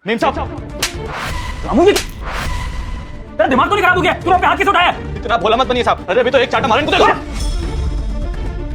Ma'am साहब, रामू ये तेरा दिमाग तो नहीं खराब हो गया? तूने अपने हाथ कैसे उठाया? इतना भोला मत बनिए साहब। अरे अभी तो एक चाटा मारेंगे तो देखो।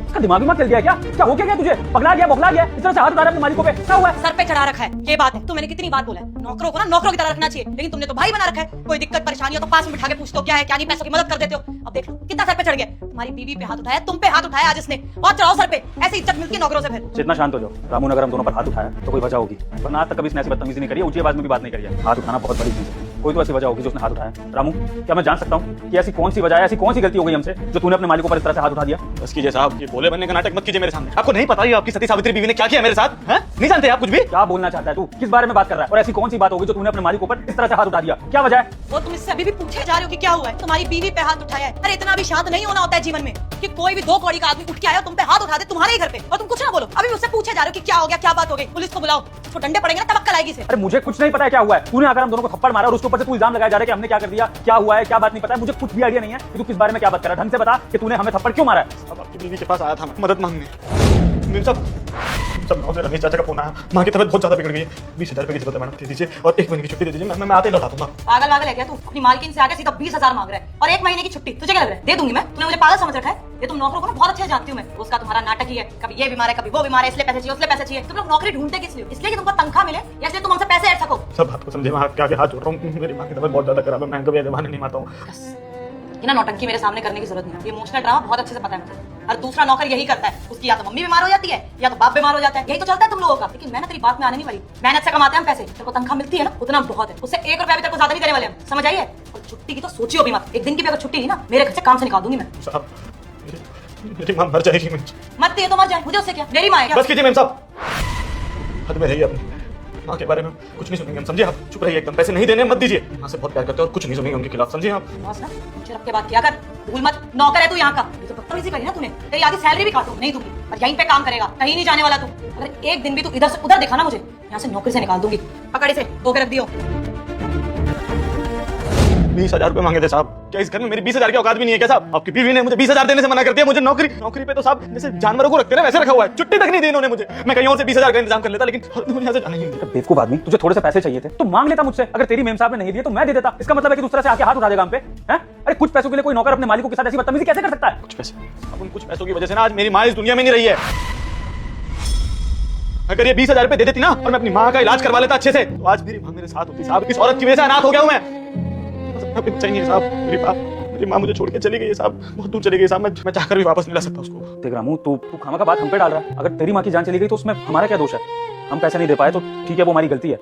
इसका दिमाग ही मत चल गया क्या? क्या हो क्या तुझे? पगला गया, बौखला गया, इस तरह से हाथ उठा रहा है अपने मालिकों पे, क्या हुआ है? सर पे चढ़ा रखा है, ये बात है। तो मैंने कितनी बात बोला है, नौकरों को ना नौकरों की तरह रखना चाहिए, लेकिन तुमने तो भाई बना रखा है। कोई दिक्कत परेशानी हो तो पास में बिठा के पूछते हो क्या है क्या नहीं, पैसों की मदद कर देते हो। अब देख लो कितना सर पे चढ़ गया। तुम्हारी बीवी पे हाथ उठाया, तुम पे हाथ उठाया आज इसने, और चढ़ाओ सर पे। ऐसी इज्जत मिलती है नौकरों से फिर। जितना शांत हो जाओ रामू ने अगर हम दोनों पर हाथ उठाया तो कोई वजह होगी, वरना आज तक कभी इसने ऐसी बदतमीजी नहीं करी है, ऊंची आवाज में भी बात नहीं करी है। हाथ उठाना बहुत बड़ी चीज है, कोई तो ऐसी वजह होगी जो उसने हाथ उठाया। रामू क्या मैं जान सकता हूँ कि ऐसी कौन सी वजह है, ऐसी कौन सी गलती हो गई हमसे जो तूने अपने मालिकों पर इस तरह से हाथ उठा दिया? बस कीजिए साहब, ये भोले बनने का नाटक मत कीजिए मेरे सामने। आपको नहीं पता ही आपकी सती सावित्री बीवी ने क्या किया मेरे साथ? हैं? नहीं जानते आप कुछ भी? क्या बोलना चाहता है तू? किस बारे में बात कर रहा है? और ऐसी कौन सी बात होगी जो तूने अपने मालिकों पर इस तरह से हाथ उठा दिया? क्या वजह है? वो तुम इससे अभी भी पूछे जा रहे हो कि क्या हुआ है? तुम्हारी बीवी पे हाथ उठाया है। अरे इतना भी शांत नहीं होना होता है जीवन में कि कोई भी दो कौड़ी का आदमी उठ के आया तुम पे हाथ उठा दे तुम्हारे ही घर पे, और तुम कुछ ना बोलो। अभी मुझसे पूछे जा रहे हो कि क्या हो गया, क्या बात हो गई। पुलिस को बुलाओ, उसको डंडे पड़ेंगे ना, तब अक्कल आएगी इसे। अरे मुझे कुछ नहीं पता है क्या हुआ है। तूने आकर हम दोनों को थप्पड़ मारा और उसके ऊपर से तू इल्जाम लगाया जा रहा है कि हमने क्या कर दिया, क्या हुआ है, क्या बात नहीं पता है। मुझे कुछ भी आइडिया नहीं है कि तू किस बारे में क्या बात कर रहा है। ढंग से बता कि तूने हमें थप्पड़ क्यों मारा है? अब आपकी बीवी के पास आया था मैं मदद मांगने। मेम साहब, गाँव से रमेश चाचा का फोन आया, माँ की तबीयत बहुत ज्यादा बिगड़ गई है, 20,000 रुपए की जरूरत है मैडम, दे दीजिए और 1 महीने की छुट्टी दे दीजिए। मैं आते ही लौटा दूंगा। पागल वागल है क्या तू? अपनी मालकिन से आके सीधा 20,000 मांग रहा है और 1 महीने की छुट्टी तुझे क्या लग रहा है? दे दूंगी मैं। तूने मुझे पागल समझ रखा है? ये तुम नौकरों को ना बहुत अच्छे से जानती हूँ मैं। उसका तुम्हारा नाटक ही है, कभी ये बीमार है कभी वो बीमार है, इसलिए पैसे चाहिए उसलिए पैसे चाहिए। तुम लोग नौकरी ढूंढते किस लिए? इसलिए कि तुमको तनख्वाह मिले या इसलिए तुम हमसे पैसे ऐड सको? सब बात को समझे, मैं आपके आगे हाथ जोड़ रहा हूँ। मेरी माँ की तबीयत बहुत ज्यादा खराब है, मैं कभी ऐसे बहाने नहीं मारता हूँ। ये ना नौटंकी मेरे सामने करने की जरूरत नहीं है। ये इमोशनल ड्रामा बहुत अच्छे से पता है मुझे। हर दूसरा नौकर यही करता है, उसकी या तो मम्मी बीमार हो जाती है या तो बाप बीमार हो जाता है, यही तो चलता है तुम लोगों का। लेकिन मैं ना तेरी बात में आने नहीं वाली। मेहनत से कमाते हैं हम पैसे, तेरे को तनख्वाह मिलती है ना उतना बहुत है, उससे 1 रुपया भी तेरे को ज्यादा नहीं देने वाले हम, समझ आई है? और छुट्टी की तो सोचियो भी मत। एक दिन की भी अगर छुट्टी नहीं ना, मेरे घर से काम से निकाल दूंगी मैं। साहब, मेरी माँ मर जाएगी। मत दे तो मर जाए, मुझे उससे क्या? मेरी माँ है क्या? बस कीजिए मेम साहब, हद में रहिए अपनी माँ के बारे में कुछ नहीं सुनेंगे हम, समझे? आप चुप रहिए एकदम, पैसे नहीं देने मत दीजिए। माँ से बहुत प्यार करते हो और कुछ नहीं सुनेंगे उनके खिलाफ, समझे आप? बॉस ना मुझे रख के बात किया कर, भूल मत। नौकर है तू यहाँ का, ये तो बदतमीजी करी ना तूने। तेरी आधी सैलरी भी काटू नहीं दूंगी और यहीं पे काम करेगा, कहीं नहीं जाने वाला तू। अगर एक दिन भी तू इधर से उधर देखा ना मुझे, यहाँ से नौकरी से निकाल दूंगी। पकड़ इसे, धो के रख दियो। 20,000 रुपए मांगे थे साहब, क्या इस घर में मेरी 20,000 की औकात भी नहीं है क्या साहब? आपकी बीवी ने मुझे 20,000 देने से मना कर दिया। मुझे नौकरी पे तो साहब जैसे जानवरों को रखते हैं वैसे रखा हुआ है, छुट्टी तक नहीं दी इन्होंने मुझे। मैं कहीं और से 20,000 का इंतजाम कर लेता, लेकिन मुझे यहाँ से जाना ही नहीं। बेवकूफ आदमी, तुझे थोड़े से पैसे चाहिए थे तो मांग लेता मुझसे। अगर तेरी मेम साहब ने नहीं दिए तो मैं दे देता। इसका मतलब है कि दूसरा से आके हाथ उठा देगा हम पे, हैं? अरे कुछ पैसों के लिए कोई नौकर अपने मालिकों के साथ ऐसी बदतमीजी कैसे कर सकता है? कुछ पैसे, अब उन कुछ पैसों की वजह से ना आज मेरी माँ इस दुनिया में नहीं रही है। अगर ये 20,000 रुपए दे देती ना और मैं अपनी माँ का इलाज करवा लेता अच्छे से, तो आज मेरी माँ मेरे साथ होती साहब। इस औरत की वजह से अनाथ हो गया हूँ मैं। चाहिए साहब, मेरी माँ मुझे छोड़ के चली गई है साहब, बहुत दूर चली गई साहब। मैं चाहकर भी वापस नहीं ला सकता उसको। देख रामू, तू खामा का बात हम पे डाल रहा है। अगर तेरी माँ की जान चली गई तो उसमें हमारा क्या दोष है? हम पैसे नहीं दे पाए तो ठीक है, वो हमारी गलती है।